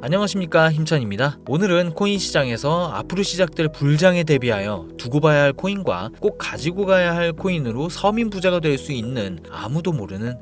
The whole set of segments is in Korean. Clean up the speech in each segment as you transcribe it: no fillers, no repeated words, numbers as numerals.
안녕하십니까, 힘찬입니다. 오늘은 코인 시장에서 앞으로 시작될 불장에 대비하여 두고 봐야 할 코인과 꼭 가지고 가야 할 코인으로 서민 부자가 될 수 있는 아무도 모르는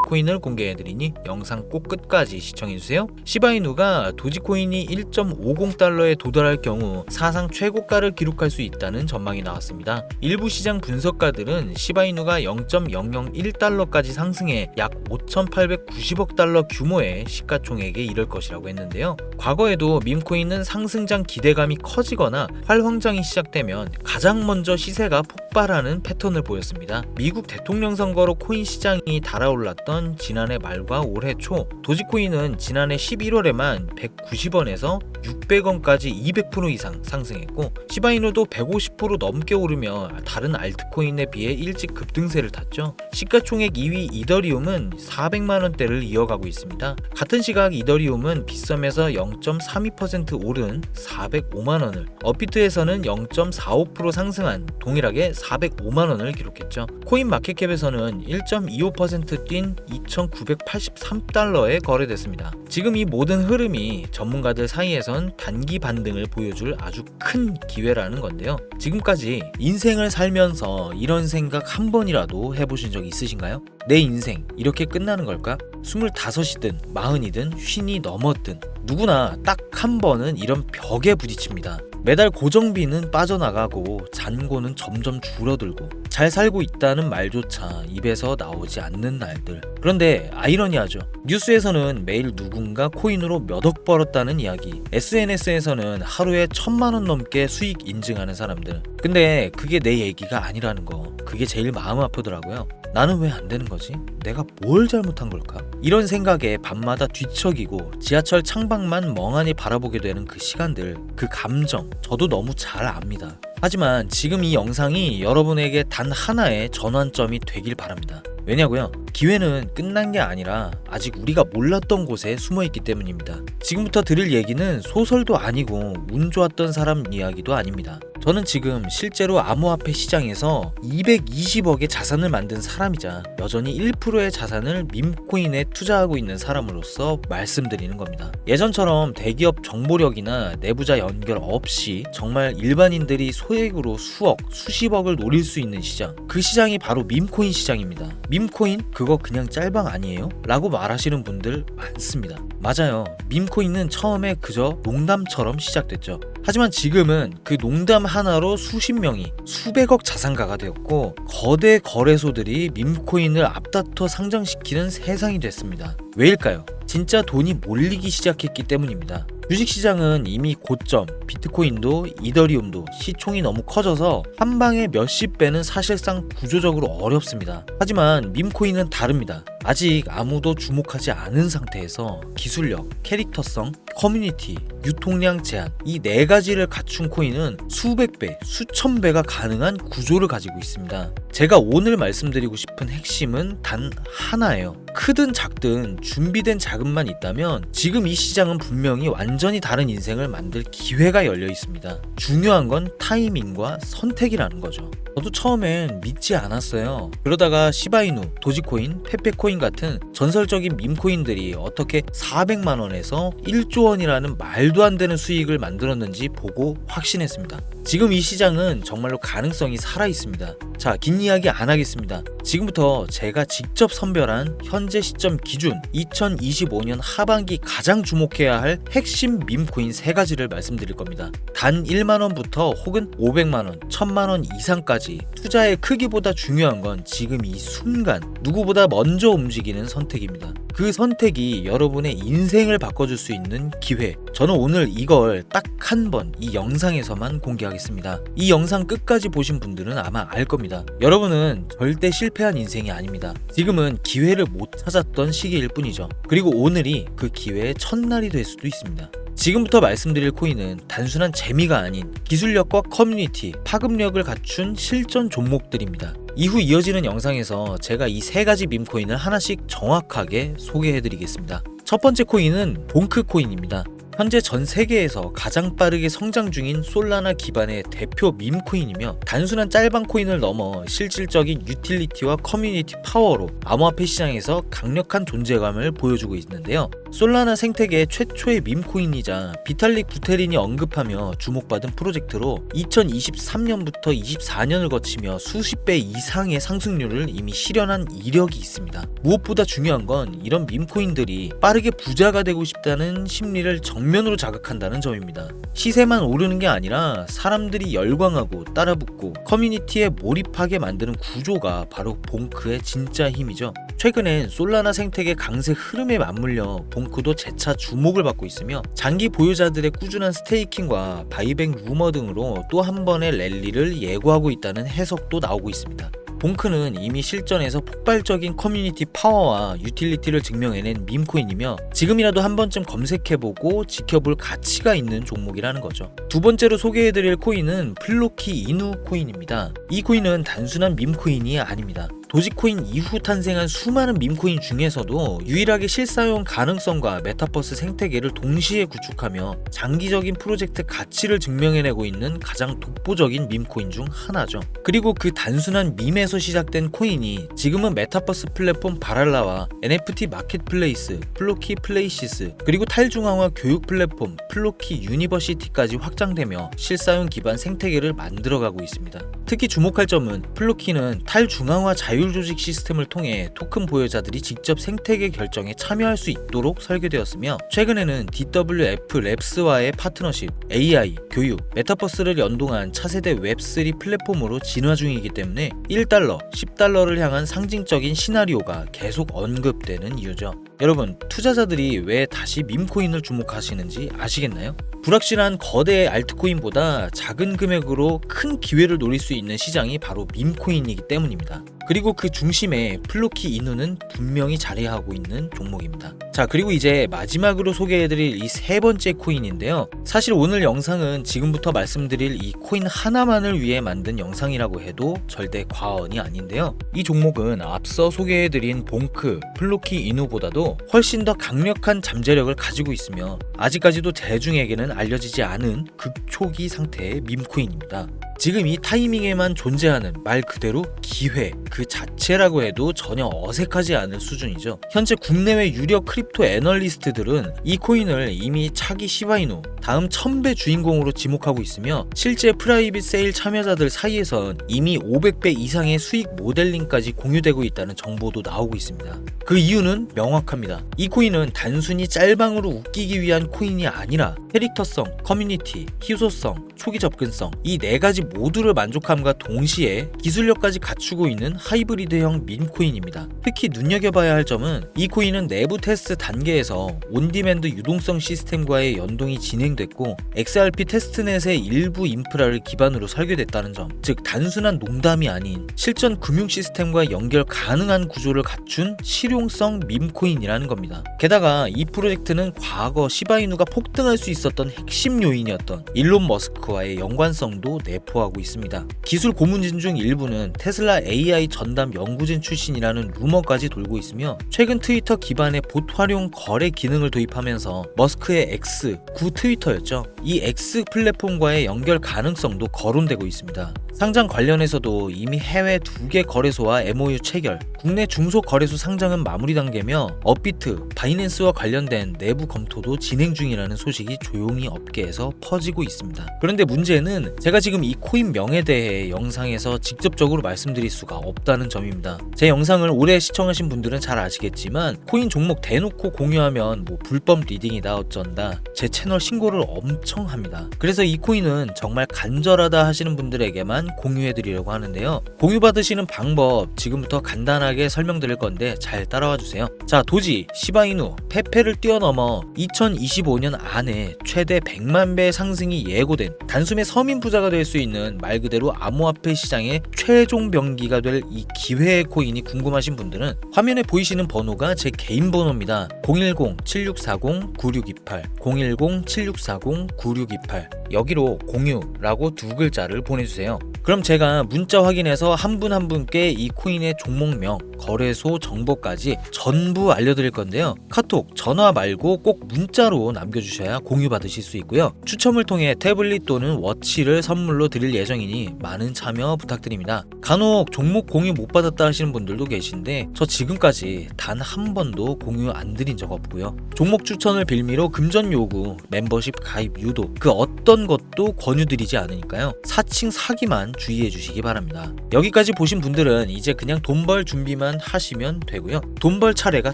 코인을 공개해드리니 영상 꼭 끝까지 시청해주세요. 시바이누가 도지코인이 1.50달러에 도달할 경우 사상 최고가를 기록할 수 있다는 전망이 나왔습니다. 일부 시장 분석가들은 시바이누가 0.001달러까지 상승해 약 5,890억 달러 규모의 시가총액에 이를 것이라고 했는데요. 과거에도 밈코인은 상승장 기대감이 커지거나 활황장이 시작되면 가장 먼저 시세가 폭발하는 패턴을 보였습니다. 미국 대통령 선거로 코인 시장이 달아올랐던 지난해 말과 올해 초, 도지코인은 지난해 11월에만 190원에서 600원까지 200% 이상 상승했고, 시바이누도 150% 넘게 오르며 다른 알트코인에 비해 일찍 급등세를 탔죠. 시가총액 2위 이더리움은 400만원대를 이어가고 있습니다. 같은 시각 이더리움은 빗썸에서 0.32% 오른 405만원을, 업비트에서는 0.45% 상승한 동일하게 405만원을 기록했죠. 코인 마켓캡에서는 1.25% 뛴 2,983달러에 거래됐습니다. 지금 이 모든 흐름이 전문가들 사이에선 단기 반등을 보여줄 아주 큰 기회라는 건데요. 지금까지 인생을 살면서 이런 생각 한 번이라도 해보신 적 있으신가요? 내 인생 이렇게 끝나는 걸까? 25이든 40이든 50이 넘었든 누구나 딱 한 번은 이런 벽에 부딪힙니다. 매달 고정비는 빠져나가고 잔고는 점점 줄어들고 잘 살고 있다는 말조차 입에서 나오지 않는 날들. 그런데 아이러니하죠. 뉴스에서는 매일 누군가 코인으로 몇 억 벌었다는 이야기, SNS에서는 하루에 1,000만원 넘게 수익 인증하는 사람들. 근데 그게 내 얘기가 아니라는 거, 그게 제일 마음 아프더라고요. 나는 왜 안 되는 거지? 내가 뭘 잘못한 걸까? 이런 생각에 밤마다 뒤척이고 지하철 창밖만 멍하니 바라보게 되는 그 시간들, 그 감정 저도 너무 잘 압니다. 하지만 지금 이 영상이 여러분에게 단 하나의 전환점이 되길 바랍니다. 왜냐고요? 기회는 끝난 게 아니라 아직 우리가 몰랐던 곳에 숨어있기 때문입니다. 지금부터 들을 얘기는 소설도 아니고 운 좋았던 사람 이야기도 아닙니다. 저는 지금 실제로 암호화폐 시장에서 220억의 자산을 만든 사람이자 여전히 1%의 자산을 밈코인에 투자하고 있는 사람으로서 말씀드리는 겁니다. 예전처럼 대기업 정보력이나 내부자 연결 없이 정말 일반인들이 소액으로 수억, 수십억을 노릴 수 있는 시장, 그 시장이 바로 밈코인 시장입니다. 밈코인? 그거 그냥 짤방 아니에요? 라고 말하시는 분들 많습니다. 맞아요. 밈코인은 처음에 그저 농담처럼 시작됐죠. 하지만 지금은 그 농담 하나로 수십 명이 수백억 자산가가 되었고, 거대 거래소들이 밈코인을 앞다퉈 상장시키는 세상이 됐습니다. 왜일까요? 진짜 돈이 몰리기 시작했기 때문입니다. 주식시장은 이미 고점, 비트코인도 이더리움도 시총이 너무 커져서 한 방에 몇십 배는 사실상 구조적으로 어렵습니다. 하지만 밈코인은 다릅니다. 아직 아무도 주목하지 않은 상태에서 기술력, 캐릭터성, 커뮤니티, 유통량 제한, 이 네 가지를 갖춘 코인은 수백 배, 수천 배가 가능한 구조를 가지고 있습니다. 제가 오늘 말씀드리고 싶은 핵심은 단 하나예요. 크든 작든 준비된 자금만 있다면 지금 이 시장은 분명히 완전히 다른 인생을 만들 기회가 열려 있습니다. 중요한 건 타이밍과 선택이라는 거죠. 저도 처음엔 믿지 않았어요. 그러다가 시바이누, 도지코인, 페페코인 같은 전설적인 밈코인들이 어떻게 400만원에서 1조 원이라는 말도 안 되는 수익을 만들었는지 보고 확신했습니다. 지금 이 시장은 정말로 가능성이 살아있습니다. 자, 긴 이야기 안 하겠습니다. 지금부터 제가 직접 선별한 현재 시점 기준 2025년 하반기 가장 주목해야 할 핵심 밈코인 3가지를 말씀드릴 겁니다. 단 1만원부터 혹은 500만원, 1000만원 이상까지 투자의 크기보다 중요한 건 지금 이 순간 누구보다 먼저 움직이는 선택입니다. 그 선택이 여러분의 인생을 바꿔줄 수 있는 기회. 저는 오늘 이걸 딱 한 번 이 영상에서만 공개하겠습니다. 이 영상 끝까지 보신 분들은 아마 알 겁니다. 여러분은 절대 실패한 인생이 아닙니다. 지금은 기회를 못 찾았던 시기일 뿐이죠. 그리고 오늘이 그 기회의 첫날이 될 수도 있습니다. 지금부터 말씀드릴 코인은 단순한 재미가 아닌 기술력과 커뮤니티, 파급력을 갖춘 실전 종목들입니다. 이후 이어지는 영상에서 제가 이 3가지 밈코인을 하나씩 정확하게 소개해드리겠습니다. 첫 번째 코인은 봉크 코인입니다. 현재 전 세계에서 가장 빠르게 성장 중인 솔라나 기반의 대표 밈코인이며 단순한 짤방 코인을 넘어 실질적인 유틸리티와 커뮤니티 파워로 암호화폐 시장에서 강력한 존재감을 보여주고 있는데요. 솔라나 생태계 최초의 밈코인이자 비탈릭 부테린이 언급하며 주목받은 프로젝트로 2023년부터 24년을 거치며 수십 배 이상의 상승률을 이미 실현한 이력이 있습니다. 무엇보다 중요한 건 이런 밈코인들이 빠르게 부자가 되고 싶다는 심리를 정면으로 자극한다는 점입니다. 시세만 오르는 게 아니라 사람들이 열광하고 따라붙고 커뮤니티에 몰입하게 만드는 구조가 바로 봉크의 진짜 힘이죠. 최근엔 솔라나 생태계 강세 흐름에 맞물려 봉크도 재차 주목을 받고 있으며 장기 보유자들의 꾸준한 스테이킹과 바이백 루머 등으로 또 한 번의 랠리를 예고하고 있다는 해석도 나오고 있습니다. 봉크는 이미 실전에서 폭발적인 커뮤니티 파워와 유틸리티를 증명해낸 밈코인이며 지금이라도 한 번쯤 검색해보고 지켜볼 가치가 있는 종목이라는 거죠. 두 번째로 소개해드릴 코인은 플로키 이누 코인입니다. 이 코인은 단순한 밈코인이 아닙니다. 도지코인 이후 탄생한 수많은 밈코인 중에서도 유일하게 실사용 가능성과 메타버스 생태계를 동시에 구축하며 장기적인 프로젝트 가치를 증명해내고 있는 가장 독보적인 밈코인 중 하나죠. 그리고 그 단순한 밈에서 시작된 코인이 지금은 메타버스 플랫폼 바랄라와 NFT 마켓플레이스, 플로키 플레이시스, 그리고 탈중앙화 교육 플랫폼 플로키 유니버시티까지 확장되며 실사용 기반 생태계를 만들어가고 있습니다. 특히 주목할 점은 플로키는 탈중앙화 자율조직 시스템을 통해 토큰 보유자들이 직접 생태계 결정에 참여할 수 있도록 설계되었으며 최근에는 DWF 랩스와의 파트너십, AI, 교육, 메타버스를 연동한 차세대 웹3 플랫폼으로 진화 중이기 때문에 1달러, 10달러를 향한 상징적인 시나리오가 계속 언급되는 이유죠. 여러분, 투자자들이 왜 다시 밈코인을 주목하시는지 아시겠나요? 불확실한 거대 알트코인보다 작은 금액으로 큰 기회를 노릴 수 있는 시장이 바로 밈코인이기 때문입니다. 그리고 그 중심에 플로키 이누는 분명히 자리하고 있는 종목입니다. 자, 그리고 이제 마지막으로 소개해드릴 이 세 번째 코인인데요. 사실 오늘 영상은 지금부터 말씀드릴 이 코인 하나만을 위해 만든 영상이라고 해도 절대 과언이 아닌데요. 이 종목은 앞서 소개해드린 봉크, 플로키 이누보다도 훨씬 더 강력한 잠재력을 가지고 있으며 아직까지도 대중에게는 알려지지 않은 극초기 상태의 밈코인입니다. 지금 이 타이밍에만 존재하는 말 그대로 기회 그 자체라고 해도 전혀 어색하지 않을 수준이죠. 현재 국내외 유력 크립토 애널리스트들은 이 코인을 이미 차기 시바이누 다음 1000배 주인공으로 지목하고 있으며 실제 프라이빗 세일 참여자들 사이에선 이미 500배 이상의 수익 모델링까지 공유되고 있다는 정보도 나오고 있습니다. 그 이유는 명확합니다. 이 코인은 단순히 짤방으로 웃기기 위한 코인이 아니라 캐릭터성, 커뮤니티, 희소성, 초기 접근성 이 네 가지 모두를 만족함과 동시에 기술력까지 갖추고 있는 하이브리드형 밈코인입니다. 특히 눈여겨봐야 할 점은 이 코인은 내부 테스트 단계에서 온디맨드 유동성 시스템과의 연동이 진행됐고 XRP 테스트넷의 일부 인프라를 기반으로 설계됐다는 점, 즉 단순한 농담이 아닌 실전 금융 시스템과 연결 가능한 구조를 갖춘 실용성 밈코인이라는 겁니다. 게다가 이 프로젝트는 과거 시바이누가 폭등할 수 있었던 핵심 요인이었던 일론 머스크와의 연관성도 내포하고 있습니다. 기술 고문진 중 일부는 테슬라 AI 전담 연구진 출신이라는 루머까지 돌고 있으며 최근 트위터 기반의 봇 활용 거래 기능을 도입하면서 머스크의 X, 구 트위터였죠. 이 X 플랫폼과의 연결 가능성도 거론되고 있습니다. 상장 관련해서도 이미 해외 2개 거래소와 MOU 체결, 국내 중소거래소 상장은 마무리 단계며 업비트, 바이낸스와 관련된 내부 검토도 진행 중이라는 소식이 조용히 업계에서 퍼지고 있습니다. 그런데 문제는 제가 지금 이 코인 명에 대해 영상에서 직접적으로 말씀드릴 수가 없다는 점입니다. 제 영상을 오래 시청하신 분들은 잘 아시겠지만 코인 종목 대놓고 공유하면 불법 리딩이다 어쩐다 제 채널 신고를 엄청 합니다. 그래서 이 코인은 정말 간절하다 하시는 분들에게만 공유해드리려고 하는데요. 공유받으시는 방법 지금부터 간단하게 설명드릴 건데 잘 따라와 주세요. 자, 도지, 시바이누, 페페를 뛰어넘어 2025년 안에 최대 100만 배 상승이 예고된 단숨에 서민 부자가 될 수 있는 말 그대로 암호화폐 시장의 최종 병기가 될 이 기회의 코인이 궁금하신 분들은 화면에 보이시는 번호가 제 개인 번호입니다. 010-7640-9628 010-7640-9628 여기로 공유라고 두 글자를 보내주세요. 그럼 제가 문자 확인해서 한 분 한 분께 이 코인의 종목명, 거래소 정보까지 전부 알려드릴 건데요. 카톡, 전화 말고 꼭 문자로 남겨주셔야 공유받으실 수 있고요. 추첨을 통해 태블릿 또는 워치를 선물로 드릴 예정이니 많은 참여 부탁드립니다. 간혹 종목 공유 못 받았다 하시는 분들도 계신데 저 지금까지 단 한 번도 공유 안 드린 적 없고요. 종목 추천을 빌미로 금전 요구, 멤버십 가입 유도 그 어떤 것도 권유드리지 않으니까요. 사칭 사기만 주의해 주시기 바랍니다. 여기까지 보신 분들은 이제 그냥 돈 벌 준비만 하시면 되고요. 돈 벌 차례가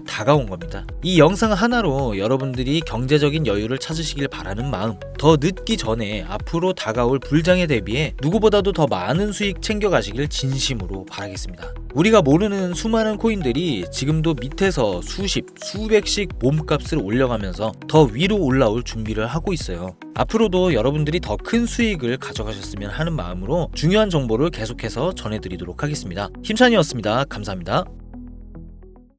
다가온 겁니다. 이 영상 하나로 여러분들이 경제적인 여유를 찾으시길 바라는 마음, 더 늦기 전에 앞으로 다가올 불장에 대비해 누구보다도 더 많은 수익 챙겨가시길 진심으로 바라겠습니다. 우리가 모르는 수많은 코인들이 지금도 밑에서 수십, 수백씩 몸값을 올려가면서 더 위로 올라올 준비를 하고 있어요. 앞으로도 여러분들이 더 큰 수익을 가져가셨으면 하는 마음으로 중요한 정보를 계속해서 전해드리도록 하겠습니다. 힘찬이었습니다. 감사합니다.